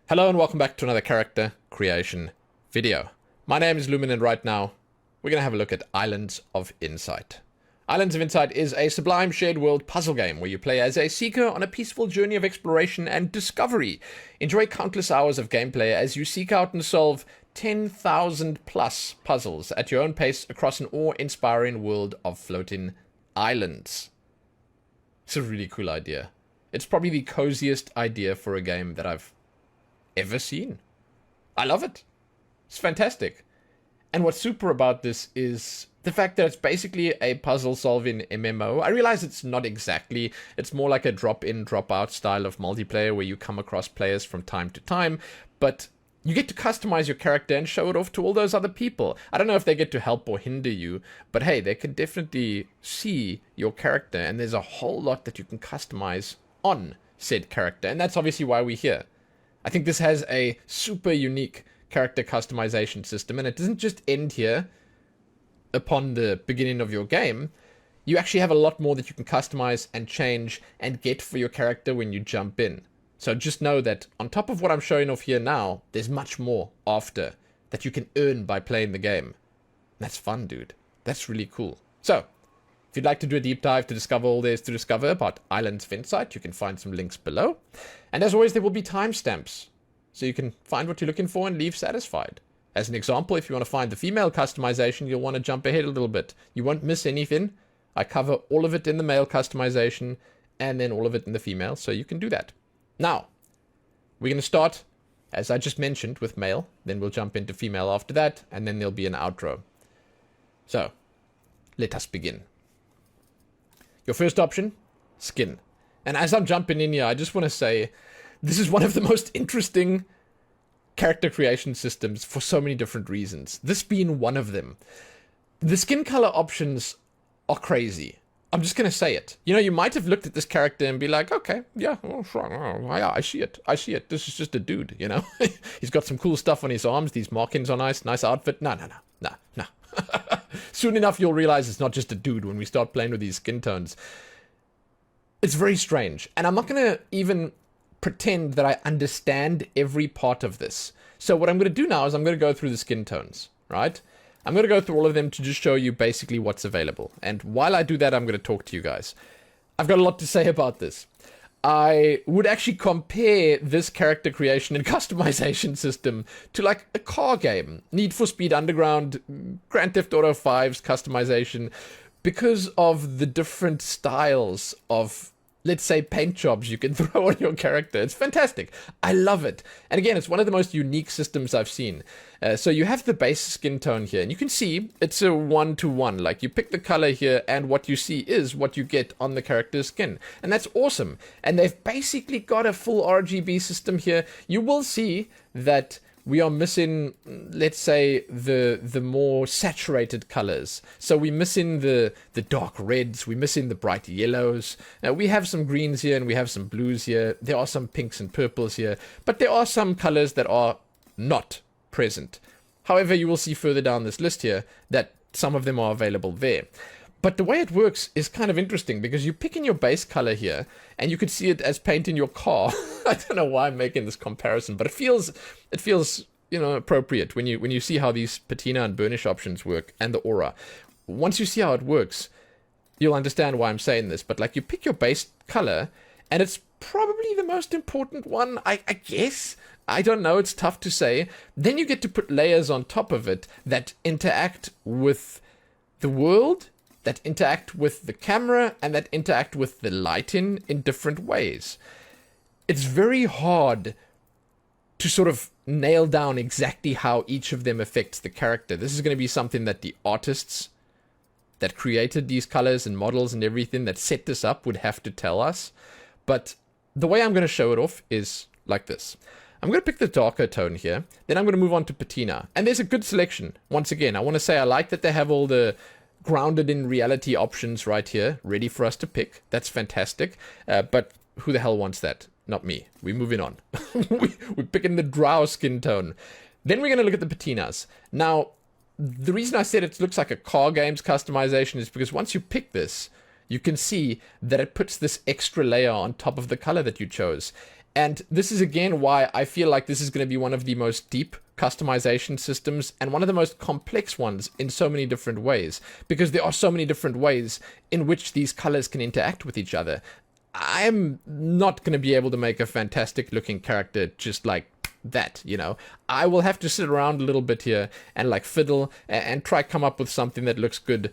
Hello and welcome back to another character creation video. My name is Lumin and right now we're going to have a look at Islands of Insight. Islands of Insight is a sublime shared world puzzle game where you play as a seeker on a peaceful journey of exploration and discovery. Enjoy countless hours of gameplay as you seek out and solve 10,000 plus puzzles at your own pace across an awe-inspiring world of floating islands. It's a really cool idea. It's probably the coziest idea for a game that I've ever seen. I love it. It's fantastic. And what's super about this is the fact that it's basically a puzzle solving MMO. I realize it's not exactly, it's more like a drop-in, drop-out style of multiplayer where you come across players from time to time, but you get to customize your character and show it off to all those other people. I don't know if they get to help or hinder you, but hey, they can definitely see your character, and there's a whole lot that you can customize on said character, and that's obviously why we're here. I think this has a super unique character customization system, and it doesn't just end here upon the beginning of your game. You actually have a lot more that you can customize and change and get for your character when you jump in. So just know that on top of what I'm showing off here now, there's much more after that you can earn by playing the game. That's fun, dude. That's really cool. So, if you'd like to do a deep dive to discover all there is to discover about Islands of Insight, you can find some links below. And as always, there will be timestamps, so you can find what you're looking for and leave satisfied. As an example, if you want to find the female customization, you'll want to jump ahead a little bit. You won't miss anything. I cover all of it in the male customization and then all of it in the female, so you can do that. Now, we're going to start, as I just mentioned, with male. Then we'll jump into female after that, and then there'll be an outro. So, let us begin. Your first option, skin. And as I'm jumping in here, I just want to say, this is one of the most interesting character creation systems for so many different reasons. This being one of them. The skin color options are crazy. I'm just going to say it. You know, you might have looked at this character and be like, okay, yeah, well, sure, oh, yeah, I see it. I see it. This is just a dude, you know. He's got some cool stuff on his arms. These markings are nice. Nice outfit. No. Soon enough, you'll realize it's not just a dude when we start playing with these skin tones. It's very strange. And I'm not going to even pretend that I understand every part of this. So what I'm going to do now is I'm going to go through the skin tones, right? I'm going to go through all of them to just show you basically what's available. And while I do that, I'm going to talk to you guys. I've got a lot to say about this. I would actually compare this character creation and customization system to like a car game. Need for Speed Underground, Grand Theft Auto 5's customization, because of the different styles of, let's say, paint jobs you can throw on your character. It's fantastic. I love it. And again, it's one of the most unique systems I've seen. So you have the base skin tone here, and you can see it's a 1-to-1. Like, you pick the color here, and what you see is what you get on the character's skin. And that's awesome. And they've basically got a full RGB system here. You will see that we are missing, let's say, the more saturated colors. So we're missing the dark reds, we're missing the bright yellows. We have some greens here and we have some blues here. There are some pinks and purples here, but there are some colors that are not present. However, you will see further down this list here that some of them are available there. But the way it works is kind of interesting because you pick in your base color here and you could see it as paint in your car. I don't know why I'm making this comparison, but it feels, you know, appropriate when you see how these patina and burnish options work and the aura. Once you see how it works, you'll understand why I'm saying this. But like, you pick your base color and it's probably the most important one, I guess. I don't know, it's tough to say. Then you get to put layers on top of it that interact with the world, that interact with the camera, and that interact with the lighting in different ways. It's very hard to sort of nail down exactly how each of them affects the character. This is going to be something that the artists that created these colors and models and everything that set this up would have to tell us. But the way I'm going to show it off is like this. I'm going to pick the darker tone here, then I'm going to move on to patina. And there's a good selection. Once again, I want to say I like that they have all the grounded in reality options right here, ready for us to pick. That's fantastic. But who the hell wants that? Not me. We're moving on. We're picking the drow skin tone. Then we're going to look at the patinas. Now, the reason I said it looks like a car game's customization is because once you pick this, you can see that it puts this extra layer on top of the color that you chose. And this is again why I feel like this is going to be one of the most deep customization systems and one of the most complex ones in so many different ways, because there are so many different ways in which these colors can interact with each other. I'm not going to be able to make a fantastic looking character just like that, you know. I will have to sit around a little bit here and like fiddle and try come up with something that looks good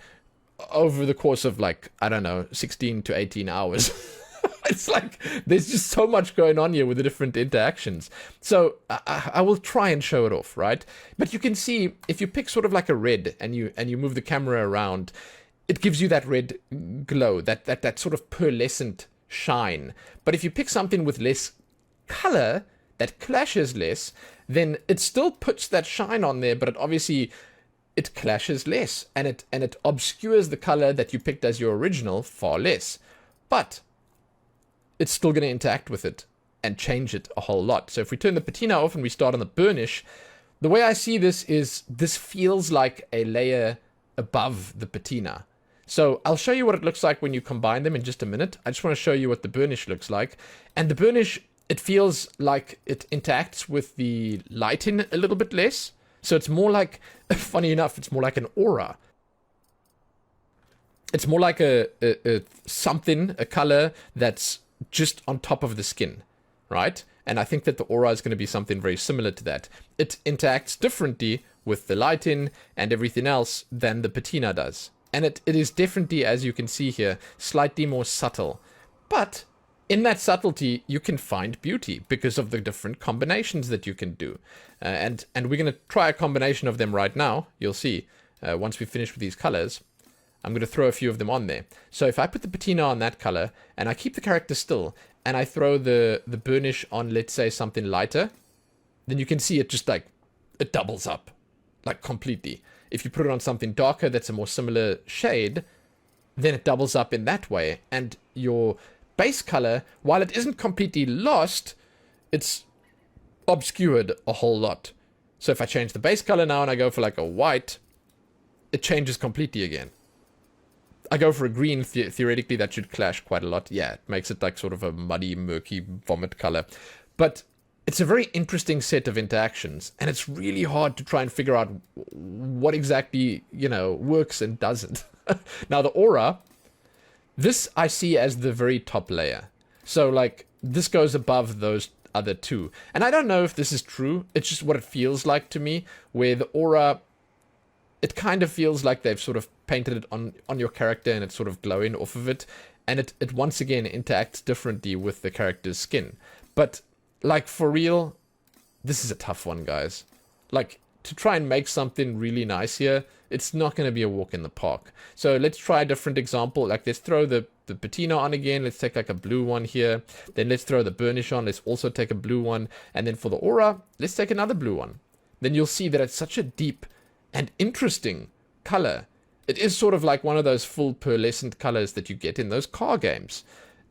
over the course of like, I don't know, 16 to 18 hours. It's like there's just so much going on here with the different interactions. So I will try and show it off, right? But you can see if you pick sort of like a red and you move the camera around, it gives you that red glow, that sort of pearlescent shine. But if you pick something with less color that clashes less, then it still puts that shine on there, but it clashes less, and it obscures the color that you picked as your original far less. But it's still going to interact with it and change it a whole lot. So if we turn the patina off and we start on the burnish, the way I see this is this feels like a layer above the patina. So I'll show you what it looks like when you combine them in just a minute. I just want to show you what the burnish looks like. And the burnish, it feels like it interacts with the lighting a little bit less. So it's more like, funny enough, it's more like an aura. It's more like a color that's just on top of the skin, right? And I think that the aura is going to be something very similar to that. It interacts differently with the lighting and everything else than the patina does. And it is definitely, as you can see here, slightly more subtle. But in that subtlety, you can find beauty because of the different combinations that you can do. And we're going to try a combination of them right now. You'll see once we finish with these colors. I'm going to throw a few of them on there. So if I put the patina on that color and I keep the character still and I throw the burnish on, let's say, something lighter, then you can see it just like, it doubles up like completely. If you put it on something darker that's a more similar shade, then it doubles up in that way. And your base color, while it isn't completely lost, it's obscured a whole lot. So if I change the base color now and I go for like a white, it changes completely again. I go for a green, theoretically that should clash quite a lot. Yeah, it makes it like sort of a muddy, murky vomit color. But it's a very interesting set of interactions, and it's really hard to try and figure out what exactly, you know, works and doesn't. Now the aura, this I see as the very top layer. So like this goes above those other two. And I don't know if this is true. It's just what it feels like to me, where the aura, it kind of feels like they've sort of painted it on your character and it's sort of glowing off of it. And it once again interacts differently with the character's skin. But like for real, this is a tough one, guys. Like to try and make something really nice here, it's not going to be a walk in the park. So let's try a different example. Like let's throw the patina on again. Let's take like a blue one here. Then let's throw the burnish on. Let's also take a blue one. And then for the aura, let's take another blue one. Then you'll see that it's such a deep and interesting color. It is sort of like one of those full pearlescent colors that you get in those car games.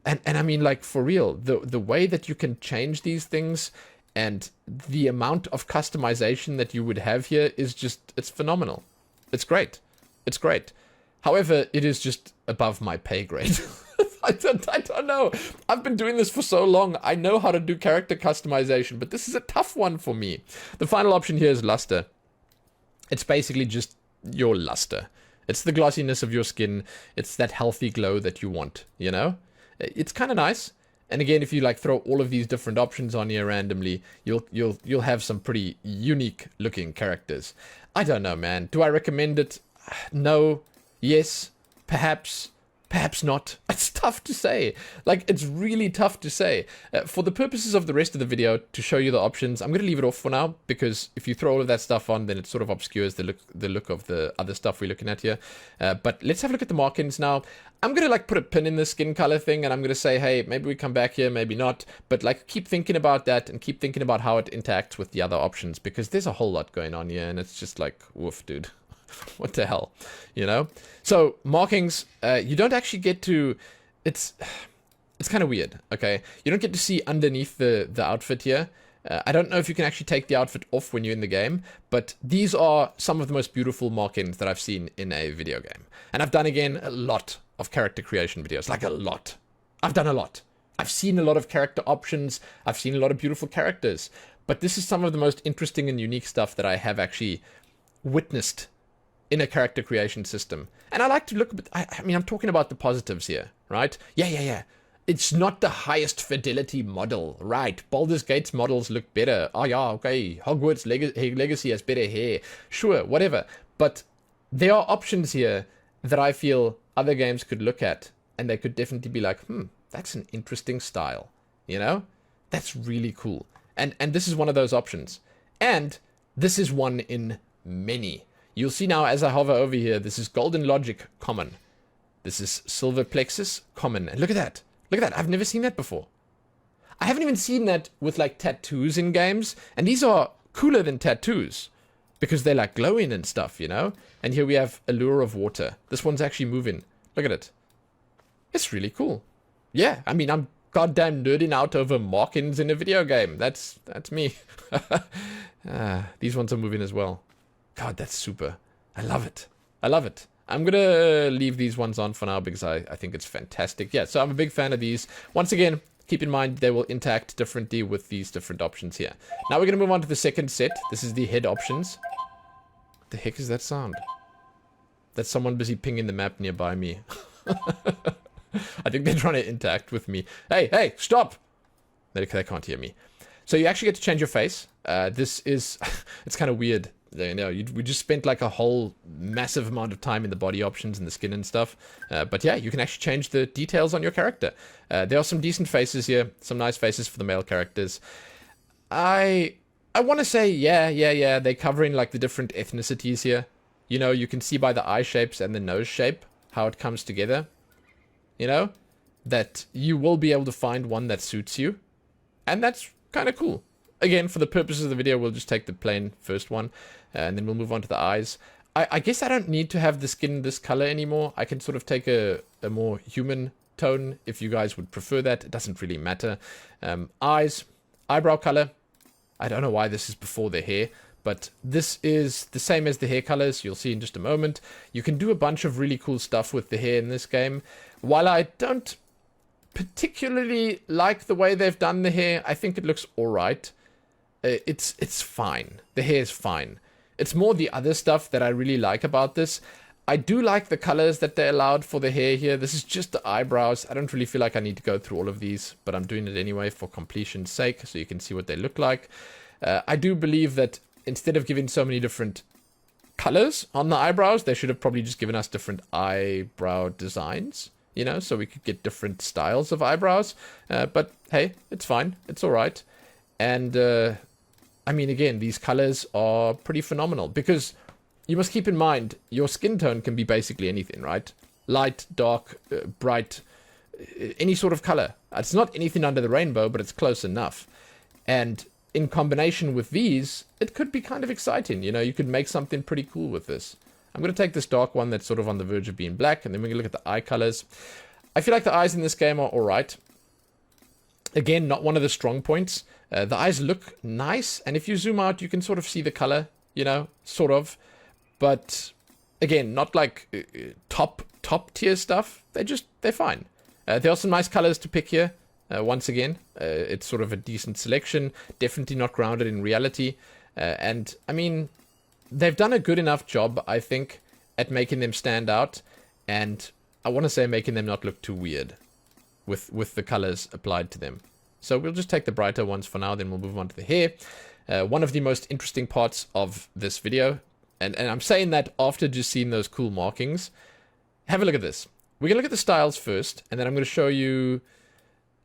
And I mean, like, for real, the way that you can change these things and the amount of customization that you would have here is just, it's phenomenal. It's great. It's great. However, it is just above my pay grade. I don't know. I've been doing this for so long. I know how to do character customization, but this is a tough one for me. The final option here is luster. It's basically just your luster. It's the glossiness of your skin. It's that healthy glow that you want, you know? It's kind of nice. And again, if you like throw all of these different options on here randomly, you'll have some pretty unique looking characters. I don't know, man. Do I recommend it? No. Yes. Perhaps. Perhaps not. It's tough to say. Like, it's really tough to say. For the purposes of the rest of the video, to show you the options, I'm going to leave it off for now, because if you throw all of that stuff on, then it sort of obscures the look of the other stuff we're looking at here. But let's have a look at the markings now. I'm going to like put a pin in the skin color thing, and I'm going to say, hey, maybe we come back here, maybe not. But like, keep thinking about that and keep thinking about how it interacts with the other options, because there's a whole lot going on here, and it's just like, woof, dude. What the hell, you know? So markings, you don't actually get to, it's kind of weird, okay? You don't get to see underneath the outfit here. I don't know if you can actually take the outfit off when you're in the game, but these are some of the most beautiful markings that I've seen in a video game. And I've done, again, a lot of character creation videos, like a lot. I've done a lot. I've seen a lot of character options. I've seen a lot of beautiful characters. But this is some of the most interesting and unique stuff that I have actually witnessed in a character creation system. And I like to look, I mean, I'm talking about the positives here, right? Yeah. It's not the highest fidelity model, right? Baldur's Gate's models look better. Oh yeah, okay. Hogwarts Legacy has better hair. Sure, whatever. But there are options here that I feel other games could look at, and they could definitely be like, that's an interesting style, you know? That's really cool. And this is one of those options. And this is one in many. You'll see now as I hover over here, this is Golden Logic, common. This is Silver Plexus, common. And look at that. Look at that. I've never seen that before. I haven't even seen that with like tattoos in games. And these are cooler than tattoos because they're like glowing and stuff, you know? And here we have Allure of Water. This one's actually moving. Look at it. It's really cool. Yeah, I mean, I'm goddamn nerding out over markings in a video game. That's me. These ones are moving as well. God, that's super. I love it. I love it. I'm going to leave these ones on for now because I think it's fantastic. Yeah, so I'm a big fan of these. Once again, keep in mind they will interact differently with these different options here. Now we're going to move on to the second set. This is the head options. What the heck is that sound? That's someone busy pinging the map nearby me. I think they're trying to interact with me. Hey, stop! They can't hear me. So you actually get to change your face. This is, it's kind of weird. You know, we just spent like a whole massive amount of time in the body options and the skin and stuff. But yeah, you can actually change the details on your character. There are some decent faces here, some nice faces for the male characters. I want to say, yeah, they're covering like the different ethnicities here. You know, you can see by the eye shapes and the nose shape how it comes together. You know, that you will be able to find one that suits you. And that's kind of cool. Again, for the purposes of the video, we'll just take the plain first one, and then we'll move on to the eyes. I guess I don't need to have the skin this color anymore. I can sort of take a more human tone if you guys would prefer that. It doesn't really matter. Eyes, eyebrow color. I don't know why this is before the hair, but this is the same as the hair colors. You'll see in just a moment. You can do a bunch of really cool stuff with the hair in this game. While I don't particularly like the way they've done the hair, I think it looks alright. It's fine. The hair is fine. It's more the other stuff that I really like about this. I do like the colors that they allowed for the hair here. This is just the eyebrows. I don't really feel like I need to go through all of these, but I'm doing it anyway for completion's sake, so you can see what they look like. I do believe that instead of giving so many different colors on the eyebrows, they should have probably just given us different eyebrow designs, you know, so we could get different styles of eyebrows. But hey, it's fine. It's all right. And I mean, again, these colors are pretty phenomenal because you must keep in mind your skin tone can be basically anything, right? Light, dark, bright, any sort of color. It's not anything under the rainbow, but it's close enough. And in combination with these, it could be kind of exciting. You know, you could make something pretty cool with this. I'm going to take this dark one that's sort of on the verge of being black, and then we're going to look at the eye colors. I feel like the eyes in this game are all right. Again, not one of the strong points. The eyes look nice, and if you zoom out, you can sort of see the color, you know, sort of. But again, not like top tier stuff. They're fine. There are some nice colors to pick here. Once again, it's sort of a decent selection. Definitely not grounded in reality. And I mean, they've done a good enough job, I think, at making them stand out. And I want to say making them not look too weird with the colors applied to them. So we'll just take the brighter ones for now, then we'll move on to the hair. One of the most interesting parts of this video, and I'm saying that after just seeing those cool markings. Have a look at this. We're going to look at the styles first, and then I'm going to show you...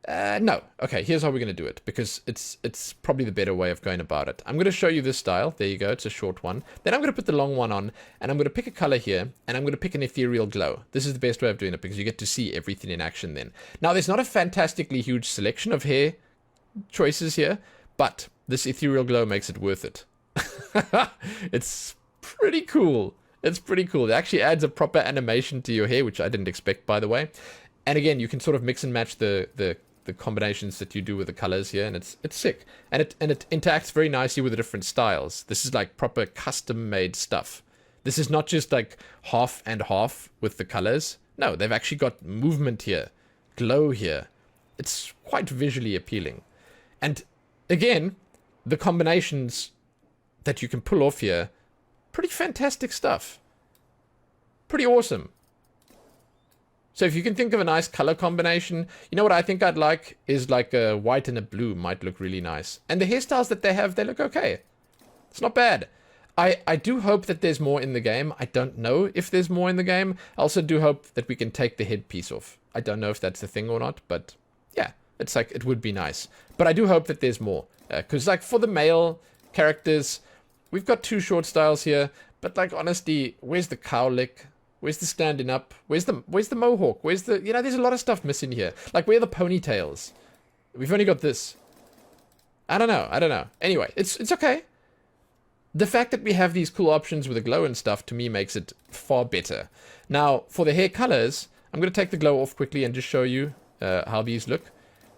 no. Okay, here's how we're going to do it, because it's probably the better way of going about it. I'm going to show you this style. There you go. It's a short one. Then I'm going to put the long one on, and I'm going to pick a color here, and I'm going to pick an ethereal glow. This is the best way of doing it, because you get to see everything in action then. Now, there's not a fantastically huge selection of hair choices here, but this ethereal glow makes it worth it. It's pretty cool. It's pretty cool. It actually adds a proper animation to your hair, which I didn't expect, by the way. And again, you can sort of mix and match the combinations that you do with the colors here, and it's sick. And it interacts very nicely with the different styles. This is like proper custom-made stuff. This is not just like half and half with the colors. No, they've actually got movement here, glow here. It's quite visually appealing. And again, the combinations that you can pull off here, pretty fantastic stuff. Pretty awesome. So if you can think of a nice color combination, you know what I think I'd like is like a white and a blue might look really nice. And the hairstyles that they have, they look okay. It's not bad. I do hope that there's more in the game. I don't know if there's more in the game. I also do hope that we can take the headpiece off. I don't know if that's the thing or not, but yeah, it's like, it would be nice. But I do hope that there's more. Because like for the male characters, we've got 2 short styles here. But like, honestly, where's the cowlick? Where's the standing up? Where's the mohawk? Where's the, you know, there's a lot of stuff missing here. Like, where are the ponytails? We've only got this. I don't know. Anyway, it's okay. The fact that we have these cool options with the glow and stuff, to me, makes it far better. Now, for the hair colors, I'm going to take the glow off quickly and just show you how these look.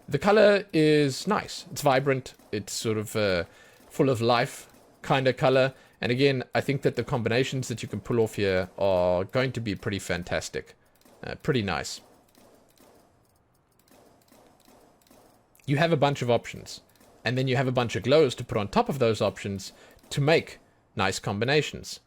The color is nice. It's vibrant. It's sort of full of life kind of color. And again, I think that the combinations that you can pull off here are going to be pretty fantastic. Pretty nice. You have a bunch of options. And then you have a bunch of glows to put on top of those options to make nice combinations.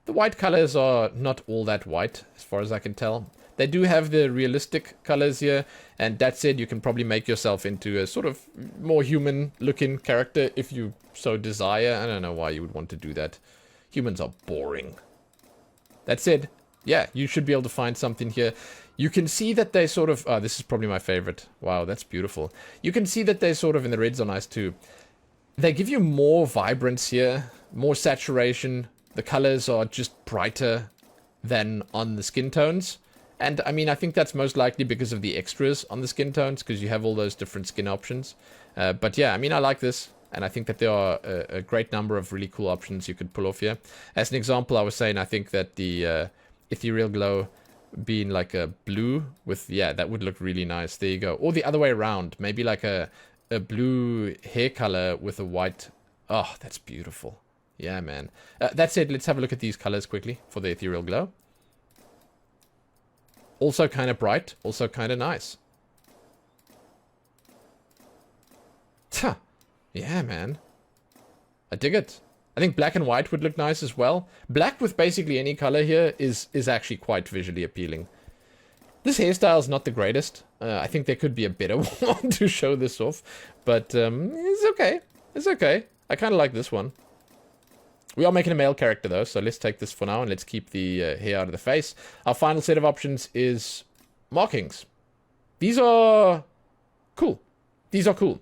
The white colors are not all that white, as far as I can tell. They do have the realistic colors here, and that said, you can probably make yourself into a sort of more human-looking character if you so desire. I don't know why you would want to do that. Humans are boring. That said, yeah, you should be able to find something here. You can see that they sort of... Oh, this is probably my favorite. Wow, that's beautiful. You can see that they sort of, and the reds are nice too. They give you more vibrance here, more saturation. The colors are just brighter than on the skin tones. And, I mean, I think that's most likely because of the extras on the skin tones, because you have all those different skin options. But yeah, I mean, I like this. And I think that there are a great number of really cool options you could pull off here. As an example, I was saying, I think that the ethereal glow being like a blue with, yeah, that would look really nice. There you go. Or the other way around. Maybe like a blue hair color with a white. Oh, that's beautiful. Yeah, man. That said, let's have a look at these colors quickly for the ethereal glow. Also kind of bright. Also kind of nice. Tuh. Yeah, man. I dig it. I think black and white would look nice as well. Black with basically any color here is actually quite visually appealing. This hairstyle is not the greatest. I think there could be a better one to show this off. But it's okay. It's okay. I kind of like this one. We are making a male character though, so let's take this for now and let's keep the hair out of the face. Our final set of options is markings. These are cool. These are cool.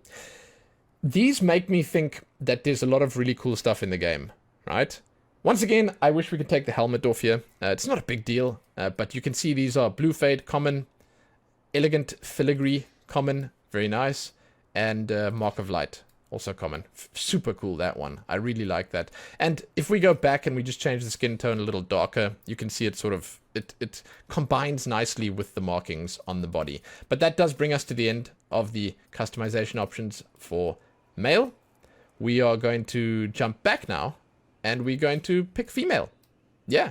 These make me think that there's a lot of really cool stuff in the game, right? Once again, I wish we could take the helmet off here. It's not a big deal, but you can see these are blue fade, common, elegant filigree, common, very nice, and mark of light, also common. Super cool, that one. I really like that. And if we go back and we just change the skin tone a little darker, you can see it sort of, it combines nicely with the markings on the body. But that does bring us to the end of the customization options for male. We are going to jump back now, and we're going to pick female. Yeah,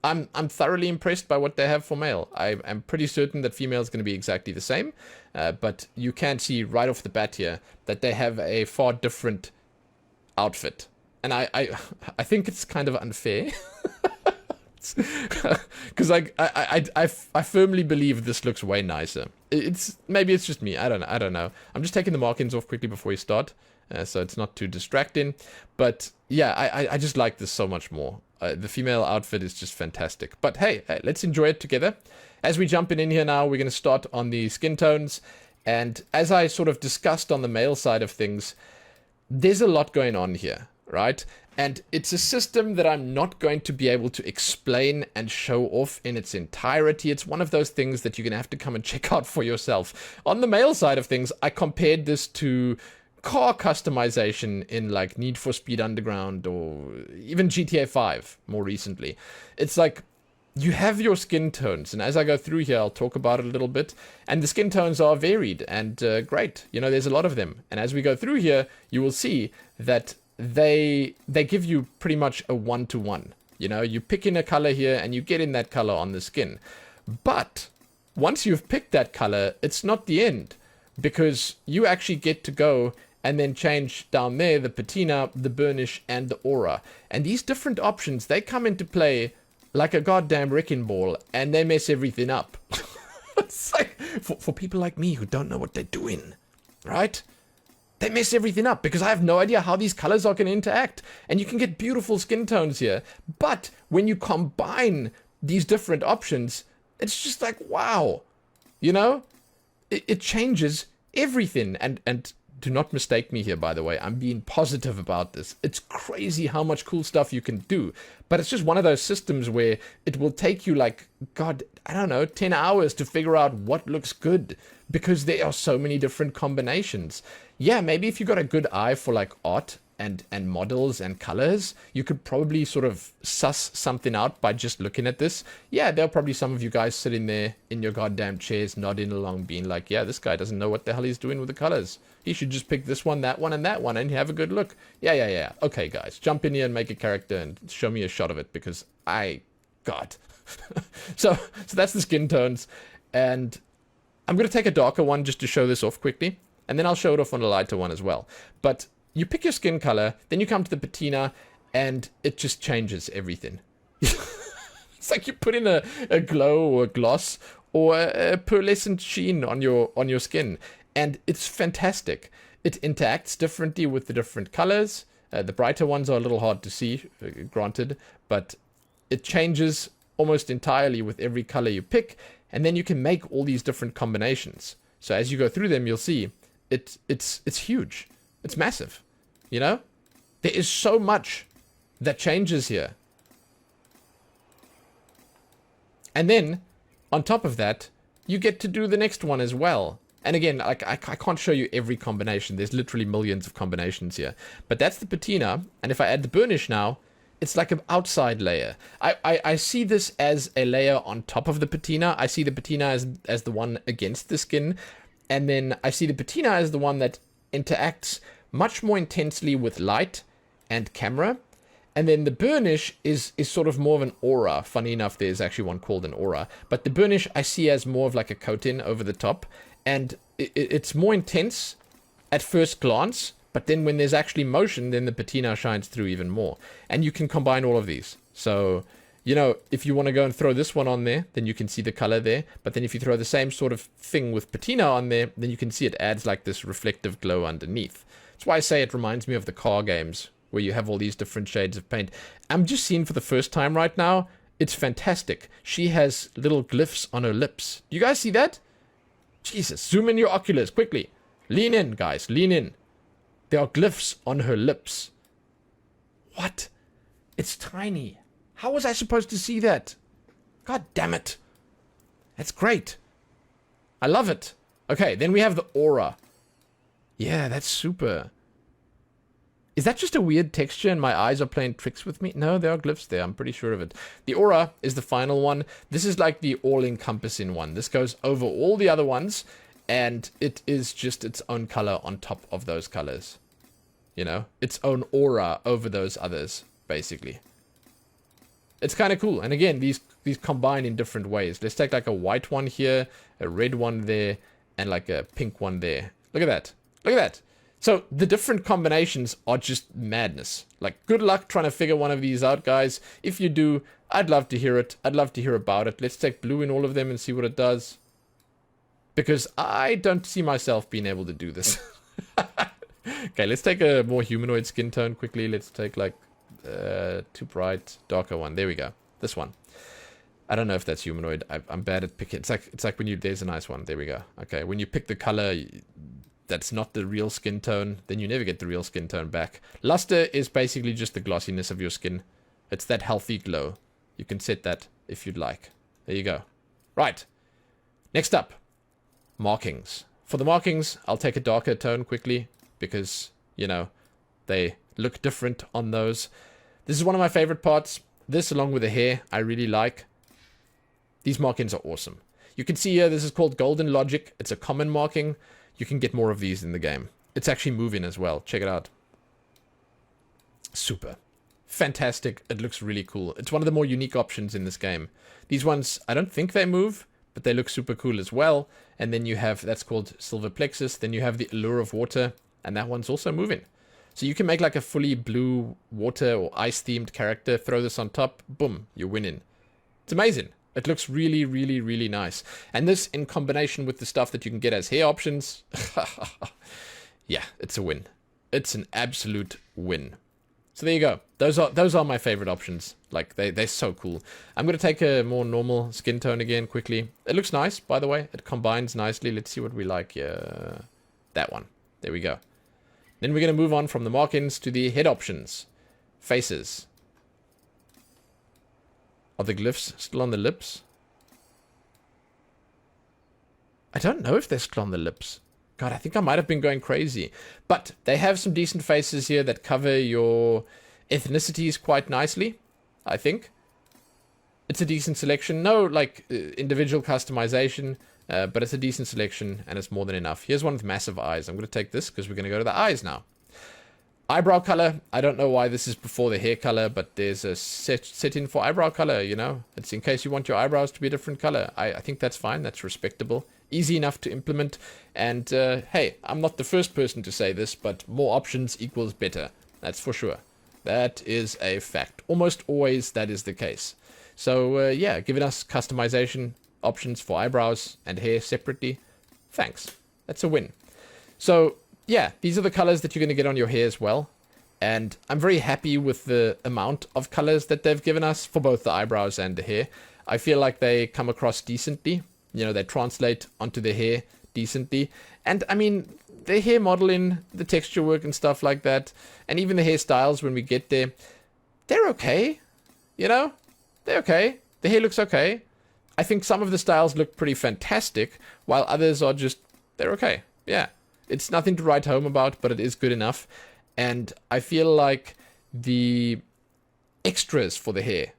I'm thoroughly impressed by what they have for male. I'm pretty certain that female is going to be exactly the same, but you can see right off the bat here that they have a far different outfit, and I think it's kind of unfair. Because I firmly believe this looks way nicer. Maybe it's just me. I don't know. I'm just taking the markings off quickly before we start, so it's not too distracting. But yeah, I just like this so much more. The female outfit is just fantastic. But hey, let's enjoy it together. As we jump in here now, we're going to start on the skin tones. And as I sort of discussed on the male side of things, there's a lot going on here, right? And it's a system that I'm not going to be able to explain and show off in its entirety. It's one of those things that you're going to have to come and check out for yourself. On the male side of things, I compared this to car customization in like Need for Speed Underground or even GTA 5 more recently. It's like you have your skin tones, and as I go through here, I'll talk about it a little bit. And the skin tones are varied and great. You know, there's a lot of them. And as we go through here, you will see that they give you pretty much a one-to-one. You know, you pick in a color here and you get in that color on the skin. But once you've picked that color, it's not the end, because you actually get to go and then change down there the patina, the burnish, and the aura. And these different options, they come into play like a goddamn wrecking ball, and they mess everything up. It's like, for people like me who don't know what they're doing, right? They mess everything up, because I have no idea how these colors are going to interact. And you can get beautiful skin tones here. But when you combine these different options, it's just like, wow. You know? It changes everything. And do not mistake me here, by the way. I'm being positive about this. It's crazy how much cool stuff you can do. But it's just one of those systems where it will take you like, God, I don't know, 10 hours to figure out what looks good. Because there are so many different combinations. Yeah, maybe if you got a good eye for like art and models and colors, you could probably sort of suss something out by just looking at this. Yeah, there are probably some of you guys sitting there in your goddamn chairs nodding along being like, yeah, this guy doesn't know what the hell he's doing with the colors. He should just pick this one, and that one and have a good look. Yeah. Okay, guys, jump in here and make a character and show me a shot of it, because God. So that's the skin tones. And I'm going to take a darker one just to show this off quickly. And then I'll show it off on a lighter one as well. But you pick your skin color, then you come to the patina, and it just changes everything. It's like you put in a glow or a gloss or a pearlescent sheen on your skin. And it's fantastic. It interacts differently with the different colors. The brighter ones are a little hard to see, granted. But it changes almost entirely with every color you pick. And then you can make all these different combinations. So as you go through them, you'll see it's huge. It's massive. You know? There is so much that changes here. And then, on top of that, you get to do the next one as well. And again, I can't show you every combination. There's literally millions of combinations here. But that's the patina. And if I add the burnish now, it's like an outside layer. I see this as a layer on top of the patina. I see the patina as the one against the skin. And then I see the patina as the one that interacts much more intensely with light and camera. And then the burnish is sort of more of an aura. Funny enough, there's actually one called an aura. But the burnish I see as more of like a coating over the top. And it's more intense at first glance. But then when there's actually motion, then the patina shines through even more. And you can combine all of these. So, you know, if you want to go and throw this one on there, then you can see the color there. But then if you throw the same sort of thing with patina on there, then you can see it adds like this reflective glow underneath. That's why I say it reminds me of the car games, where you have all these different shades of paint. I'm just seeing for the first time right now. It's fantastic. She has little glyphs on her lips. Do you guys see that? Jesus, zoom in your oculars, quickly. Lean in, guys, lean in. There are glyphs on her lips. What? It's tiny. How was I supposed to see that? God damn it. That's great. I love it. Okay, then we have the aura. Yeah, that's super. Is that just a weird texture and my eyes are playing tricks with me? No, there are glyphs there. I'm pretty sure of it. The aura is the final one. This is like the all-encompassing one. This goes over all the other ones, and it is just its own color on top of those colors. You know? Its own aura over those others, basically. It's kind of cool. And again, these combine in different ways. Let's take like a white one here, a red one there, and like a pink one there. Look at that. Look at that. So the different combinations are just madness. Like, good luck trying to figure one of these out, guys. If you do, I'd love to hear it. I'd love to hear about it. Let's take blue in all of them and see what it does. Because I don't see myself being able to do this. Okay, let's take a more humanoid skin tone quickly. Let's take like too bright, darker one. There we go. This one. I don't know if that's humanoid. I'm bad at picking. It's like when you, there's a nice one. There we go. Okay, when you pick the color that's not the real skin tone, then you never get the real skin tone back. Luster is basically just the glossiness of your skin. It's that healthy glow. You can set that if you'd like. There you go. Right. Next up, markings. For the markings, I'll take a darker tone quickly because, you know, they look different on those. This is one of my favorite parts. This, along with the hair, I really like. These markings are awesome. You can see here, this is called Golden Logic. It's a common marking. You can get more of these in the game. It's actually moving as well. Check it out. Super. Fantastic. It looks really cool. It's one of the more unique options in this game. These ones, I don't think they move, but they look super cool as well. And then you have, that's called Silver Plexus. Then you have the Allure of Water, and that one's also moving. So you can make like a fully blue water or ice themed character, throw this on top, boom, you're winning. It's amazing. It looks really, really, really nice. And this in combination with the stuff that you can get as hair options, yeah, it's a win. It's an absolute win. So there you go. Those are my favorite options. Like, they're so cool. I'm going to take a more normal skin tone again quickly. It looks nice, by the way. It combines nicely. Let's see what we like here. That one. There we go. Then we're going to move on from the markings to the head options. Faces. Are the glyphs still on the lips? I don't know if they're still on the lips. God, I think I might have been going crazy. But they have some decent faces here that cover your ethnicities quite nicely, I think. It's a decent selection. No, like, individual customization, but it's a decent selection, and it's more than enough. Here's one with massive eyes. I'm going to take this because we're going to go to the eyes now. Eyebrow color. I don't know why this is before the hair color, but there's a setting for eyebrow color, you know. It's in case you want your eyebrows to be a different color. I think that's fine. That's respectable. Easy enough to implement. And, hey, I'm not the first person to say this, but more options equals better. That's for sure. That is a fact. Almost always that is the case. So, yeah, giving us customization options for eyebrows and hair separately. Thanks. That's a win. So, yeah, these are the colors that you're going to get on your hair as well. And I'm very happy with the amount of colors that they've given us for both the eyebrows and the hair. I feel like they come across decently. You know, they translate onto the hair decently. And, I mean, the hair modeling, the texture work and stuff like that, and even the hairstyles when we get there, they're okay. You know? They're okay. The hair looks okay. I think some of the styles look pretty fantastic, while others are just, they're okay. Yeah. It's nothing to write home about, but it is good enough. And I feel like the extras for the hair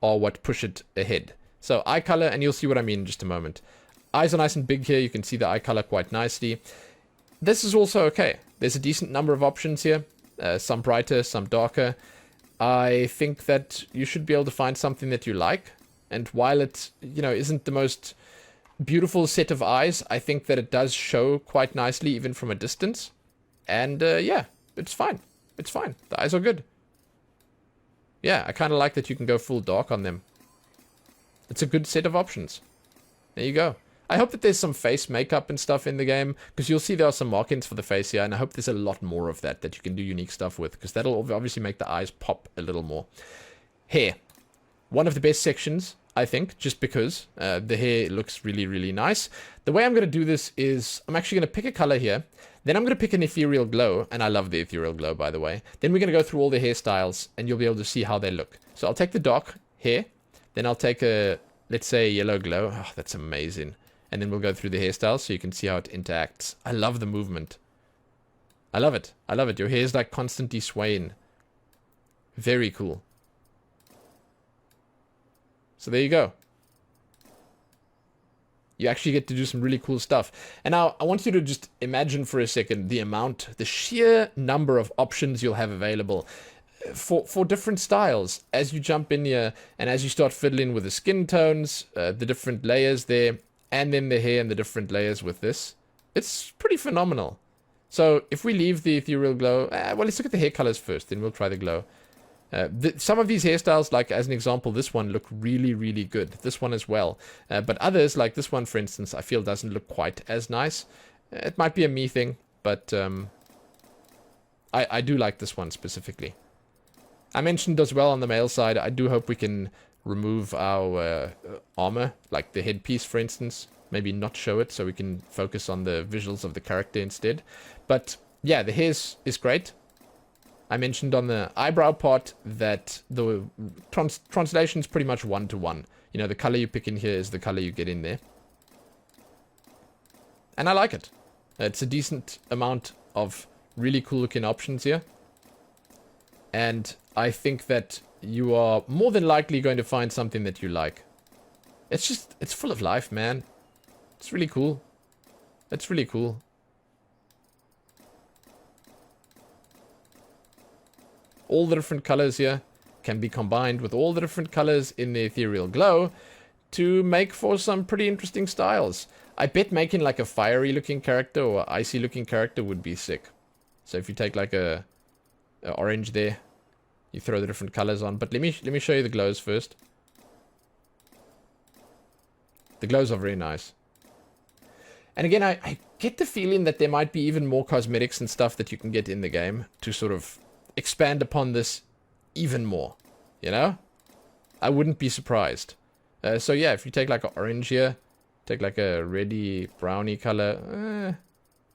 are what push it ahead. So eye color, and you'll see what I mean in just a moment. Eyes are nice and big here. You can see the eye color quite nicely. This is also okay. There's a decent number of options here. Some brighter, some darker. I think that you should be able to find something that you like. And while it, you know, isn't the most beautiful set of eyes, I think that it does show quite nicely even from a distance. And yeah, it's fine. It's fine. The eyes are good. Yeah, I kind of like that you can go full dark on them. It's a good set of options. There you go. I hope that there's some face makeup and stuff in the game, because you'll see there are some markings for the face here, and I hope there's a lot more of that you can do unique stuff with, because that'll obviously make the eyes pop a little more. Hair. One of the best sections, I think, just because the hair looks really, really nice. The way I'm going to do this is I'm actually going to pick a color here. Then I'm going to pick an ethereal glow, and I love the ethereal glow, by the way. Then we're going to go through all the hairstyles, and you'll be able to see how they look. So I'll take the dark hair. Then I'll take a, let's say, yellow glow. Oh, that's amazing. And then we'll go through the hairstyles so you can see how it interacts. I love the movement. I love it. I love it. Your hair is like constantly swaying. Very cool. So there you go. You actually get to do some really cool stuff. And now I want you to just imagine for a second the sheer number of options you'll have available for different styles as you jump in here and as you start fiddling with the skin tones, the different layers there, and then the hair and the different layers with this. It's pretty phenomenal. So if we leave the ethereal glow, well, let's look at the hair colors first, then we'll try the glow. Some of these hairstyles, like as an example, this one look really, really good. This one as well. But others, like this one, for instance, I feel doesn't look quite as nice. It might be a me thing, but I do like this one specifically. I mentioned as well on the male side, I do hope we can remove our armor, like the headpiece, for instance. Maybe not show it so we can focus on the visuals of the character instead. But yeah, the hair is great. I mentioned on the eyebrow part that the translation is pretty much one-to-one. You know, the color you pick in here is the color you get in there. And I like it. It's a decent amount of really cool looking options here. And I think that you are more than likely going to find something that you like. It's full of life, man. It's really cool. It's really cool. All the different colors here can be combined with all the different colors in the ethereal glow to make for some pretty interesting styles. I bet making like a fiery looking character or icy looking character would be sick. So if you take like a orange there, you throw the different colors on. But let me show you the glows first. The glows are very nice. And again, I get the feeling that there might be even more cosmetics and stuff that you can get in the game to sort of expand upon this even more. You know? I wouldn't be surprised. So yeah, if you take like an orange here, take like a reddy browny color.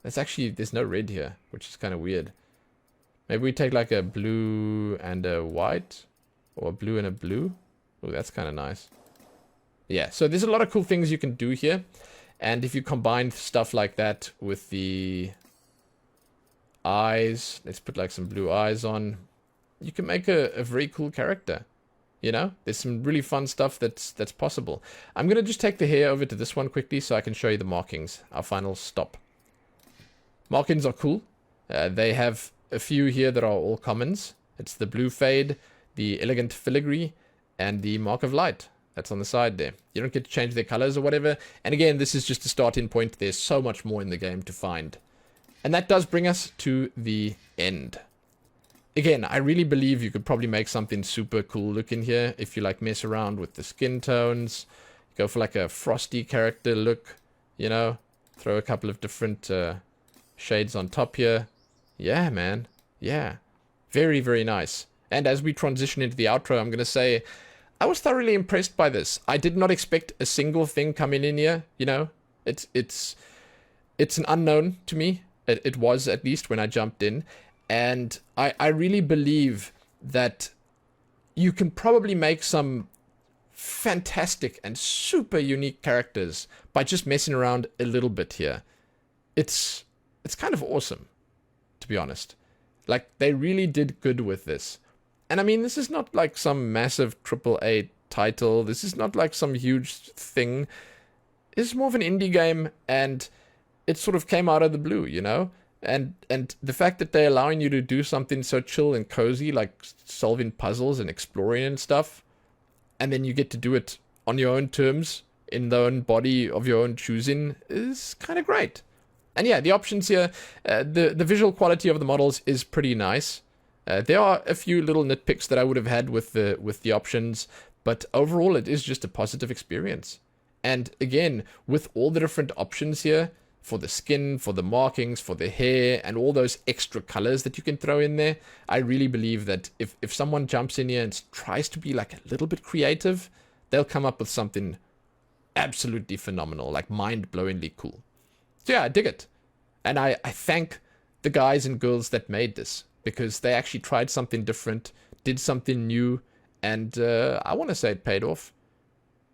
That's actually, there's no red here, which is kind of weird. Maybe we take like a blue and a white, or a blue and a blue. Oh, that's kind of nice. Yeah, so there's a lot of cool things you can do here. And if you combine stuff like that with the eyes, let's put like some blue eyes on, you can make a very cool character. You know, there's some really fun stuff that's possible. I'm going to just take the hair over to this one quickly so I can show you the markings, our final stop. Markings are cool. They have a few here that are all commons. It's the blue fade, the elegant filigree, and the mark of light. That's on the side there. You don't get to change their colors or whatever. And again, this is just a starting point. There's so much more in the game to find. And that does bring us to the end. Again, I really believe you could probably make something super cool looking here if you like mess around with the skin tones. Go for like a frosty character look, you know. Throw a couple of different shades on top here. Yeah, man. Yeah. Very, very nice. And as we transition into the outro, I'm going to say I was thoroughly impressed by this. I did not expect a single thing coming in here, you know. It's an unknown to me. It was, at least, when I jumped in. And I really believe that you can probably make some fantastic and super unique characters by just messing around a little bit here. It's kind of awesome, to be honest. Like, they really did good with this. And I mean, this is not like some massive AAA title. This is not like some huge thing. It's more of an indie game, and it sort of came out of the blue, you know? And the fact that they're allowing you to do something so chill and cozy, like solving puzzles and exploring and stuff, and then you get to do it on your own terms, in the own body of your own choosing, is kind of great. And yeah, the options here, the visual quality of the models is pretty nice. There are a few little nitpicks that I would have had with the options, but overall it is just a positive experience. And again, with all the different options here, for the skin, for the markings, for the hair, and all those extra colors that you can throw in there, I really believe that if someone jumps in here and tries to be like a little bit creative, they'll come up with something absolutely phenomenal, like mind-blowingly cool. So yeah, I dig it. And I thank the guys and girls that made this, because they actually tried something different, did something new, and I want to say it paid off.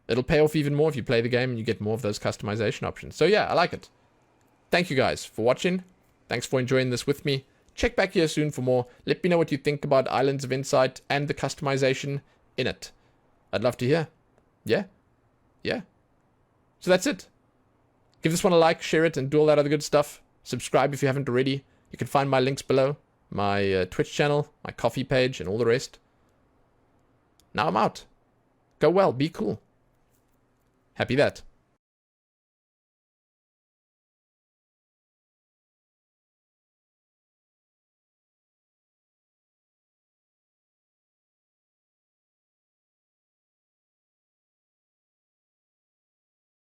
It'll pay off even more if you play the game and you get more of those customization options. So yeah, I like it. Thank you guys for watching. Thanks for enjoying this with me. Check back here soon for more. Let me know what you think about Islands of Insight and the customization in it. I'd love to hear. Yeah? Yeah. So that's it. Give this one a like, share it, and do all that other good stuff. Subscribe if you haven't already. You can find my links below. My Twitch channel, my coffee page, and all the rest. Now I'm out. Go well. Be cool. Happy that.